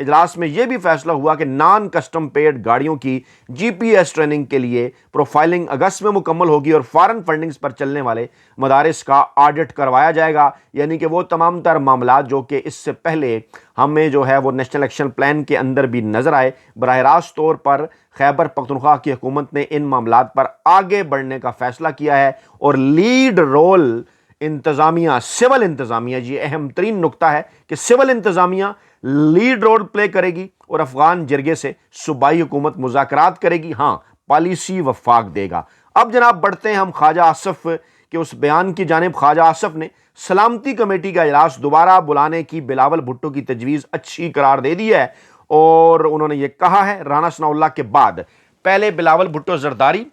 اجلاس میں یہ بھی فیصلہ ہوا کہ نان کسٹم پیڈ گاڑیوں کی جی پی ایس ٹریننگ کے لیے پروفائلنگ اگست میں مکمل ہوگی اور فارن فنڈنگز پر چلنے والے مدارس کا آڈٹ کروایا جائے گا، یعنی کہ وہ تمام تر معاملات جو کہ اس سے پہلے ہمیں جو ہے وہ نیشنل ایکشن پلان کے اندر بھی نظر آئے، براہ راست طور پر خیبر پختونخوا کی حکومت نے ان معاملات پر آگے بڑھنے کا فیصلہ کیا ہے اور لیڈ رول انتظامیہ، سول انتظامیہ، یہ اہم ترین نقطہ ہے کہ سول انتظامیہ لیڈ رول پلے کرے گی اور افغان جرگے سے صوبائی حکومت مذاکرات کرے گی، ہاں پالیسی وفاق دے گا۔ اب جناب بڑھتے ہیں ہم خواجہ آصف کے اس بیان کی جانب۔ خواجہ آصف نے سلامتی کمیٹی کا اجلاس دوبارہ بلانے کی بلاول بھٹو کی تجویز اچھی قرار دے دی ہے اور انہوں نے یہ کہا ہے رانا ثناء اللہ کے بعد پہلے بلاول بھٹو زرداری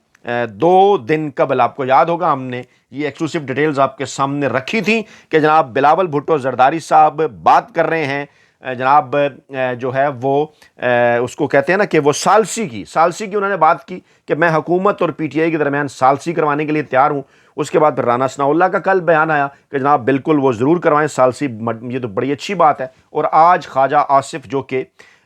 2 دن قبل، آپ کو یاد ہوگا ہم نے یہ ایکسکلوسیو ڈیٹیلز آپ کے سامنے رکھی تھیں کہ جناب بلاول بھٹو زرداری صاحب بات کر رہے ہیں، جناب جو ہے وہ اس کو کہتے ہیں نا کہ وہ ثالثی کی انہوں نے بات کی کہ میں حکومت اور پی ٹی آئی کے درمیان ثالثی کروانے کے لیے تیار ہوں۔ اس کے بعد پھر رانا ثناء اللہ کا کل بیان آیا کہ جناب بالکل وہ ضرور کروائیں ثالثی، یہ تو بڑی اچھی بات ہے۔ اور آج خواجہ آصف جو کہ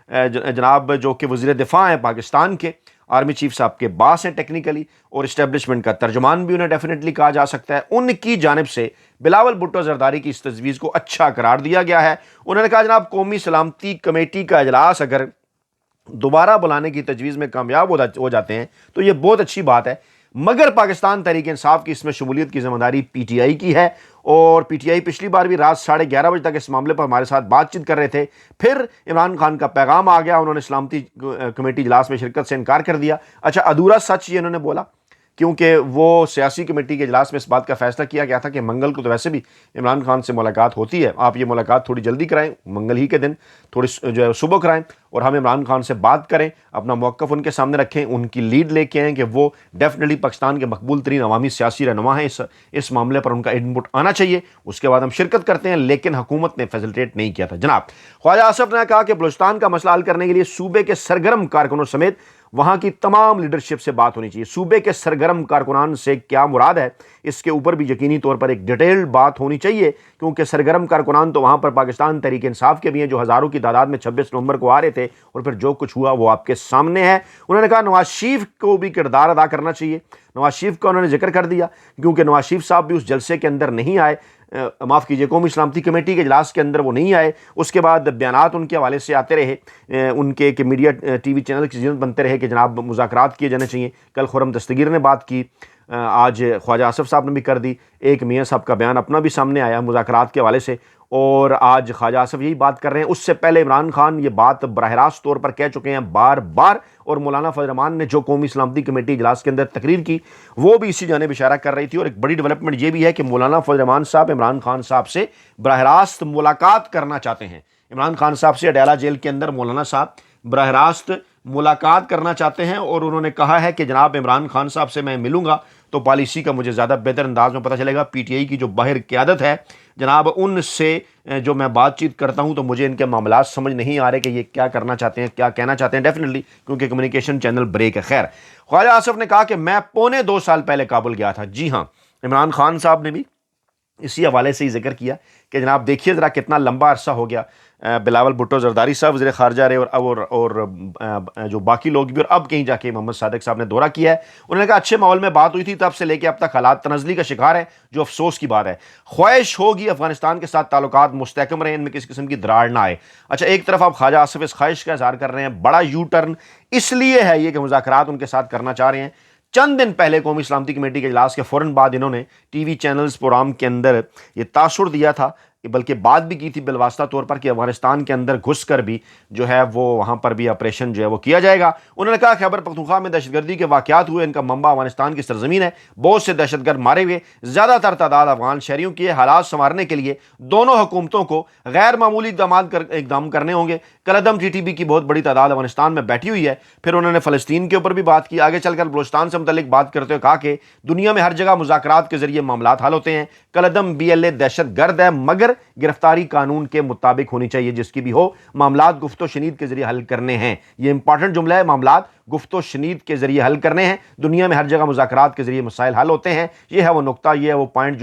جناب جو کہ وزیر دفاع ہیں پاکستان کے، آرمی چیف صاحب کے باس ہیں ٹیکنیکلی اور اسٹیبلشمنٹ کا ترجمان بھی انہیں ڈیفینیٹلی کہا جا سکتا ہے، ان کی جانب سے بلاول بھٹو زرداری کی اس تجویز کو اچھا قرار دیا گیا ہے۔ انہوں نے کہا جناب قومی سلامتی کمیٹی کا اجلاس اگر دوبارہ بلانے کی تجویز میں کامیاب ہو جاتے ہیں تو یہ بہت اچھی بات ہے، مگر پاکستان تحریک انصاف کی اس میں شمولیت کی ذمہ داری پی ٹی آئی کی ہے اور پی ٹی آئی پچھلی بار بھی رات 11:30 بجے تک اس معاملے پر ہمارے ساتھ بات چیت کر رہے تھے، پھر عمران خان کا پیغام آ گیا، انہوں نے سلامتی کمیٹی اجلاس میں شرکت سے انکار کر دیا۔ اچھا ادھورا سچ یہ انہوں نے بولا کیونکہ وہ سیاسی کمیٹی کے اجلاس میں اس بات کا فیصلہ کیا گیا تھا کہ منگل کو تو ویسے بھی عمران خان سے ملاقات ہوتی ہے، آپ یہ ملاقات تھوڑی جلدی کرائیں، منگل ہی کے دن تھوڑی جو ہے صبح کرائیں اور ہم عمران خان سے بات کریں، اپنا موقف ان کے سامنے رکھیں، ان کی لیڈ لے کے آئیں کہ وہ ڈیفینیٹلی پاکستان کے مقبول ترین عوامی سیاسی رہنما ہیں، اس معاملے پر ان کا انپٹ آنا چاہیے، اس کے بعد ہم شرکت کرتے ہیں، لیکن حکومت نے فیسلٹیٹ نہیں کیا تھا۔ جناب خواجہ آصف نے کہا کہ بلوچستان کا مسئلہ حل کرنے کے لیے صوبے کے سرگرم کارکنوں سمیت وہاں کی تمام لیڈرشپ سے بات ہونی چاہیے۔ صوبے کے سرگرم کارکنان سے کیا مراد ہے، اس کے اوپر بھی یقینی طور پر ایک ڈیٹیلڈ بات ہونی چاہیے، کیونکہ سرگرم کارکنان تو وہاں پر پاکستان تحریک انصاف کے بھی ہیں جو ہزاروں کی تعداد میں 26 نومبر کو آ رہے تھے اور پھر جو کچھ ہوا وہ آپ کے سامنے ہے۔ انہوں نے کہا نواز شریف کو بھی کردار ادا کرنا چاہیے، نواز شریف کا انہوں نے ذکر کر دیا کیونکہ نواز شریف صاحب بھی اس جلسے کے اندر نہیں آئے، معاف کیجیے قومی سلامتی کمیٹی کے اجلاس کے اندر وہ نہیں آئے، اس کے بعد بیانات ان کے حوالے سے آتے رہے، ان کے کہ میڈیا ٹی وی چینل کی ضرورت بنتے رہے کہ جناب مذاکرات کیے جانے چاہیے۔ کل خرم دستگیر نے بات کی، آج خواجہ آصف صاحب نے بھی کر دی، ایک میاں صاحب کا بیان اپنا بھی سامنے آیا مذاکرات کے حوالے سے، اور آج خواجہ آصف یہی بات کر رہے ہیں۔ اس سے پہلے عمران خان یہ بات براہ راست طور پر کہہ چکے ہیں بار بار، اور مولانا فضل الرحمان نے جو قومی سلامتی کمیٹی اجلاس کے اندر تقریر کی وہ بھی اسی جانب اشارہ کر رہی تھی، اور ایک بڑی ڈیولپمنٹ یہ بھی ہے کہ مولانا فضل الرحمان صاحب عمران خان صاحب سے براہ راست ملاقات کرنا چاہتے ہیں۔ عمران خان صاحب سے اڈیالہ جیل کے اندر مولانا صاحب براہ راست ملاقات کرنا چاہتے ہیں، اور انہوں نے کہا ہے کہ جناب عمران خان صاحب سے میں ملوں گا تو پالیسی کا مجھے زیادہ بہتر انداز میں پتہ چلے گا، پی ٹی آئی کی جو باہر قیادت ہے جناب ان سے جو میں بات چیت کرتا ہوں تو مجھے ان کے معاملات سمجھ نہیں آ رہے کہ یہ کیا کرنا چاہتے ہیں، کیا کہنا چاہتے ہیں، ڈیفینیٹلی کیونکہ کمیونیکیشن چینل بریک ہے۔ خیر، خواجہ آصف نے کہا کہ میں 2.25 سال پہلے کابل گیا تھا۔ جی ہاں، عمران خان صاحب نے بھی اسی حوالے سے ہی ذکر کیا کہ جناب دیکھیے ذرا کتنا لمبا عرصہ ہو گیا، بلاول بھٹو زرداری صاحب وزیر خارجہ رہے اور جو باقی لوگ بھی، اور اب کہیں جا کے محمد صادق صاحب نے دورہ کیا ہے۔ انہوں نے کہا اچھے ماحول میں بات ہوئی تھی، تب سے لے کے اب تک حالات تنزلی کا شکار ہے، جو افسوس کی بات ہے۔ خواہش ہوگی افغانستان کے ساتھ تعلقات مستحکم رہیں، ان میں کسی قسم کی دراڑ نہ آئے۔ اچھا، ایک طرف آپ خواجہ آصف اس خواہش کا اظہار کر رہے ہیں، بڑا یو ٹرن اس لیے ہے یہ کہ مذاکرات ان کے ساتھ کرنا چاہ رہے ہیں۔ چند دن پہلے قومی سلامتی کمیٹی کے اجلاس کے فوراً بعد انہوں نے ٹی وی چینلز پروگرام کے اندر یہ تاثر دیا تھا، بلکہ بات بھی کی تھی بالواسطہ طور پر کہ افغانستان کے اندر گھس کر بھی جو ہے وہ وہاں پر بھی آپریشن جو ہے وہ کیا جائے گا۔ انہوں نے کہا خیبر پختونخوا میں دہشت گردی کے واقعات ہوئے، ان کا منبع افغانستان کی سرزمین ہے، بہت سے دہشت گرد مارے ہوئے، زیادہ تر تعداد افغان شہریوں کی ہے۔ حالات سنوارنے کے لیے دونوں حکومتوں کو غیر معمولی اقدام کرنے ہوں گے۔ کلعدم ٹی ٹی پی کی بہت بڑی تعداد افغانستان میں بیٹھی ہوئی ہے۔ پھر انہوں نے فلسطین کے اوپر بھی بات کی، آگے چل کر بلوچستان سے متعلق بات کرتے ہوئے کہا کہ دنیا میں ہر جگہ مذاکرات کے ذریعے معاملات حل ہوتے ہیں، کلعدم BLA دہشت گرد ہے مگر گرفتاری قانون کے مطابق ہونی چاہیے، جس کی بھی ہو، معاملات گفت و شنید کے ذریعے حل کرنے ہیں۔ یہ امپورٹنٹ جملہ ہے، معاملات گفت و شنید کے ذریعے حل کرنے ہیں، دنیا میں ہر جگہ مذاکرات کے ذریعے مسائل حل ہوتے ہیں۔ یہ ہے وہ نقطہ، یہ ہے وہ پوائنٹ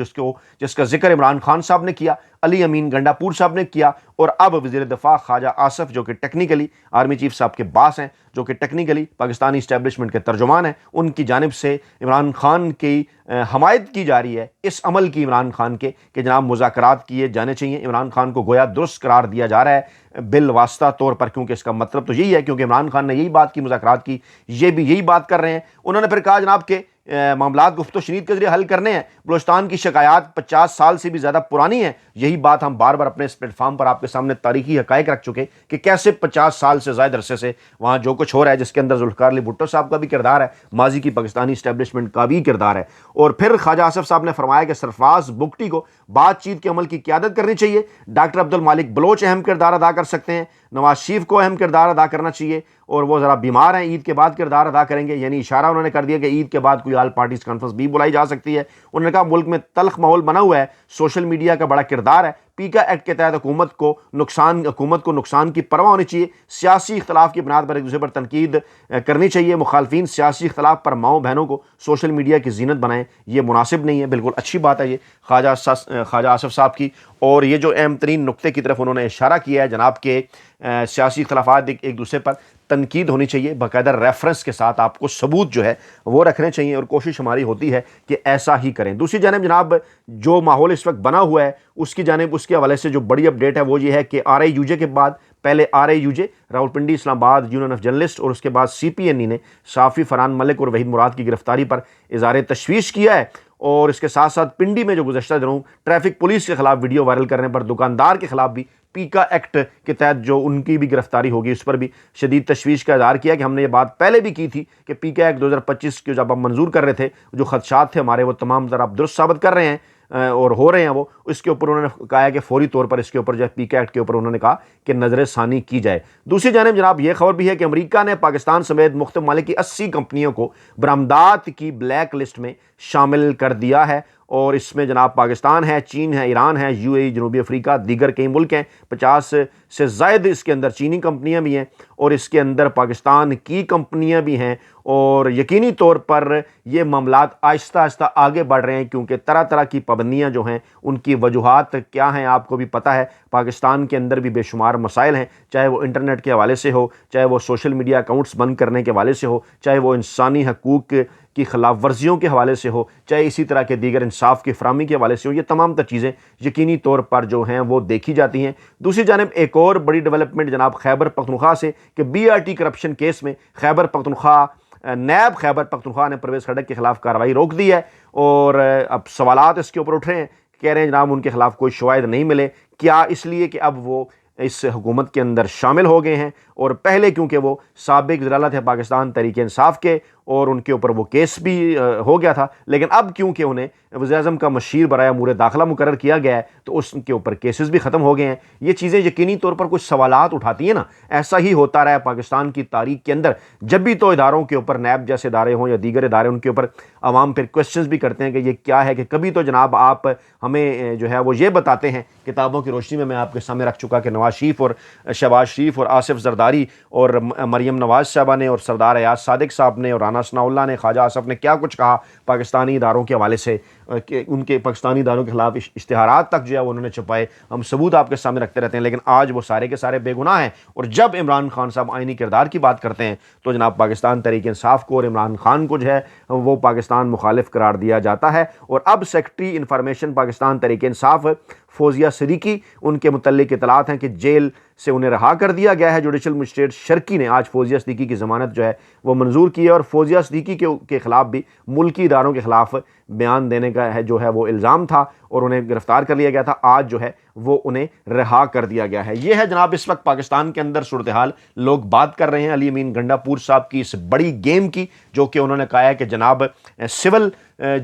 جس کا ذکر عمران خان صاحب نے کیا۔ علی امین گنڈاپور صاحب نے کیا، اور اب وزیر دفاع خواجہ آصف جو کہ ٹیکنیکلی آرمی چیف صاحب کے باس ہیں، جو کہ ٹیکنیکلی پاکستانی اسٹیبلشمنٹ کے ترجمان ہیں، ان کی جانب سے عمران خان کی حمایت کی جا رہی ہے اس عمل کی عمران خان کے کہ جناب مذاکرات کیے جانے چاہیے۔ عمران خان کو گویا درست قرار دیا جا رہا ہے بالواسطہ طور پر، کیونکہ اس کا مطلب تو یہی ہے، کیونکہ عمران خان نے یہی بات کی، مذاکرات کی، یہ بھی یہی بات کر رہے ہیں۔ انہوں نے پھر کہا جناب کہ معاملات گفت و شنید کے ذریعے حل کرنے ہیں، بلوچستان کی شکایات 50 سال سے بھی زیادہ پرانی ہیں۔ یہی بات ہم بار بار اپنے اس پلیٹ فارم پر آپ کے سامنے تاریخی حقائق رکھ چکے کہ کیسے 50 سال سے زائد عرصے سے وہاں جو کچھ ہو رہا ہے، جس کے اندر ذوالفقار علی بھٹو صاحب کا بھی کردار ہے، ماضی کی پاکستانی اسٹیبلشمنٹ کا بھی کردار ہے۔ اور پھر خواجہ آصف صاحب نے فرمایا کہ سرفراز بگٹی کو بات چیت کے عمل کی قیادت کرنی چاہیے، ڈاکٹر عبد المالک بلوچ اہم کردار ادا کر سکتے ہیں، نواز شریف کو اہم کردار ادا کرنا چاہیے، اور وہ ذرا بیمار ہیں، عید کے بعد کردار ادا کریں گے، یعنی اشارہ انہوں نے کر دیا کہ عید کے بعد کوئی آل پارٹیز کانفرنس بھی بلائی جا سکتی ہے۔ انہوں نے کہا ملک میں تلخ ماحول بنا ہوا ہے، سوشل میڈیا کا بڑا کردار ہے، پیکا ایکٹ کے تحت حکومت کو نقصان کی پرواہ ہونی چاہیے، سیاسی اختلاف کی بنیاد پر ایک دوسرے پر تنقید کرنی چاہیے، مخالفین سیاسی اختلاف پر ماؤں بہنوں کو سوشل میڈیا کی زینت بنائیں، یہ مناسب نہیں ہے۔ بالکل اچھی بات ہے یہ خواجہ آصف صاحب کی، اور یہ جو اہم ترین نقطے کی طرف انہوں نے اشارہ کیا ہے جناب کہ سیاسی اختلافات ایک دوسرے پر تنقید ہونی چاہیے، باقاعدہ ریفرنس کے ساتھ آپ کو ثبوت جو ہے وہ رکھنے چاہیے، اور کوشش ہماری ہوتی ہے کہ ایسا ہی کریں۔ دوسری جانب جناب جو ماحول اس وقت بنا ہوا ہے اس کی جانب اس کے حوالے سے جو بڑی اپڈیٹ ہے وہ یہ ہے کہ آر آئی یو جے کے بعد پہلے آر آئی یو جے راولپنڈی اسلام آباد یونین آف جرنلسٹ، اور اس کے بعد سی پی این ای نے صحافی فرحان ملک اور وحید مراد کی گرفتاری پر اظہار تشویش کیا ہے، اور اس کے ساتھ ساتھ پنڈی میں جو گزشتہ دنوں ٹریفک پولیس کے خلاف ویڈیو وائرل کرنے پر دکاندار کے خلاف بھی پیکا ایکٹ کے تحت جو ان کی بھی گرفتاری ہوگی اس پر بھی شدید تشویش کا اظہار کیا کہ ہم نے یہ بات پہلے بھی کی تھی کہ پیکا ایکٹ 2025 کے جب ہم منظور کر رہے تھے، جو خدشات تھے ہمارے وہ تمام ذرا آپ درست ثابت کر رہے ہیں اور ہو رہے ہیں، وہ اس کے اوپر انہوں نے کہا ہے کہ فوری طور پر اس کے اوپر جو ہے پیکا ایکٹ کے اوپر انہوں نے کہا کہ نظر ثانی کی جائے۔ دوسری جانب جناب یہ خبر بھی ہے کہ امریکہ نے پاکستان سمیت مختلف ممالک کی 80 کمپنیوں کو برآمدات کی بلیک لسٹ میں شامل کر دیا ہے، اور اس میں جناب پاکستان ہے، چین ہے، ایران ہے، یو اے ای، جنوبی افریقہ، دیگر کئی ملک ہیں، 50 سے زائد اس کے اندر چینی کمپنیاں بھی ہیں، اور اس کے اندر پاکستان کی کمپنیاں بھی ہیں، اور یقینی طور پر یہ معاملات آہستہ آہستہ آگے بڑھ رہے ہیں، کیونکہ طرح طرح کی پابندیاں جو ہیں ان کی وجوہات کیا ہیں آپ کو بھی پتہ ہے۔ پاکستان کے اندر بھی بے شمار مسائل ہیں، چاہے وہ انٹرنیٹ کے حوالے سے ہو، چاہے وہ سوشل میڈیا اکاؤنٹس بند کرنے کے حوالے سے ہو، چاہے وہ انسانی حقوق کی خلاف ورزیوں کے حوالے سے ہو، چاہے اسی طرح کے دیگر انصاف کی فراہمی کے حوالے سے ہو، یہ تمام تر چیزیں یقینی طور پر جو ہیں وہ دیکھی جاتی ہیں۔ دوسری جانب ایک اور بڑی ڈیولپمنٹ جناب خیبر پختونخوا سے کہ B R T corruption case میں نیب خیبر پختونخوا نے پرویز خٹک کے خلاف کارروائی روک دی ہے، اور اب سوالات اس کے اوپر اٹھ رہے ہیں، کہہ رہے ہیں جناب ان کے خلاف کوئی شواہد نہیں ملے، کیا اس لیے کہ اب وہ اس حکومت کے اندر شامل ہو گئے ہیں، اور پہلے کیونکہ وہ سابق وزیر اعلیٰ تھے پاکستان تحریک انصاف کے، اور ان کے اوپر وہ کیس بھی ہو گیا تھا، لیکن اب کیونکہ انہیں وزیر اعظم کا مشیر برائے امور داخلہ مقرر کیا گیا ہے تو اس کے اوپر کیسز بھی ختم ہو گئے ہیں۔ یہ چیزیں یقینی طور پر کچھ سوالات اٹھاتی ہیں نا، ایسا ہی ہوتا رہا ہے پاکستان کی تاریخ کے اندر، جب بھی تو اداروں کے اوپر نیب جیسے ادارے ہوں یا دیگر ادارے، ان کے اوپر عوام پھر کوشچنز بھی کرتے ہیں کہ یہ کیا ہے، کہ کبھی تو جناب آپ ہمیں جو ہے وہ یہ بتاتے ہیں، کتابوں کی روشنی میں آپ کے سامنے رکھ چکا کہ نواز شریف اور شہباز شریف اور آصف زرداری اور مریم نواز صاحبہ نے اور سردار ایاز صادق صاحب نے اور رانا ثناء اللہ نے، خواجہ آصف نے کیا کچھ کہا پاکستانی اداروں کے حوالے سے، کہ ان کے پاکستانی اداروں کے خلاف اشتہارات تک جو ہے وہ انہوں نے چھپائے، ہم ثبوت آپ کے سامنے رکھتے رہتے ہیں، لیکن آج وہ سارے کے سارے بے گناہ ہیں۔ اور جب عمران خان صاحب آئینی کردار کی بات کرتے ہیں تو جناب پاکستان تحریک انصاف کو اور عمران خان کو جو ہے وہ پاکستان مخالف قرار دیا جاتا ہے۔ اور اب سیکرٹری انفارمیشن پاکستان تحریک انصاف فوزیہ صدیقی، ان کے متعلق اطلاعات ہیں کہ جیل سے انہیں رہا کر دیا گیا ہے۔ جوڈیشل مجسٹریٹ شرکی نے آج فوزیہ صدیقی کی ضمانت جو ہے وہ منظور کی ہے، اور فوزیہ صدیقی کے خلاف بھی ملکی اداروں کے خلاف بیان دینے کا ہے جو ہے وہ الزام تھا، اور انہیں گرفتار کر لیا گیا تھا، آج جو ہے وہ انہیں رہا کر دیا گیا ہے۔ یہ ہے جناب اس وقت پاکستان کے اندر صورتحال، لوگ بات کر رہے ہیں علی امین گنڈاپور صاحب کی اس بڑی گیم کی، جو کہ انہوں نے کہا ہے کہ جناب سول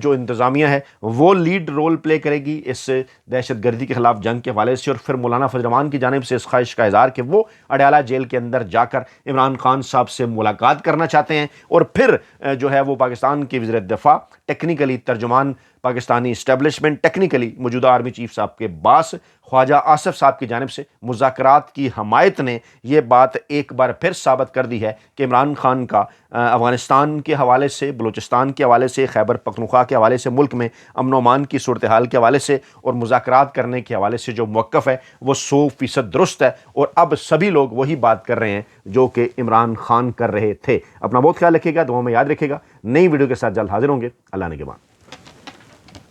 جو انتظامیہ ہے وہ لیڈ رول پلے کرے گی اس دہشت گردی کے خلاف جنگ کے حوالے سے، اور پھر مولانا فضل الرحمان کی جانب سے اس خواہش کا اظہار کہ وہ اڈیالہ جیل کے اندر جا کر عمران خان صاحب سے ملاقات کرنا چاہتے ہیں، اور پھر جو ہے وہ پاکستان کی وزیر دفاع ٹیکنیکلی ترجمان پاکستانی اسٹیبلشمنٹ ٹیکنیکلی موجودہ آرمی چیف صاحب کے باس خواجہ آصف صاحب کی جانب سے مذاکرات کی حمایت نے یہ بات ایک بار پھر ثابت کر دی ہے کہ عمران خان کا افغانستان کے حوالے سے، بلوچستان کے حوالے سے، خیبر پختونخوا کے حوالے سے، ملک میں امن و امان کی صورتحال کے حوالے سے اور مذاکرات کرنے کے حوالے سے جو موقف ہے وہ 100% درست ہے، اور اب سبھی لوگ وہی بات کر رہے ہیں جو کہ عمران خان کر رہے تھے۔ اپنا بہت خیال رکھیے گا، دعاؤں میں یاد رکھیے گا۔ نئی ویڈیو کے ساتھ جلد حاضر ہوں گے۔ اللہ نگہبان۔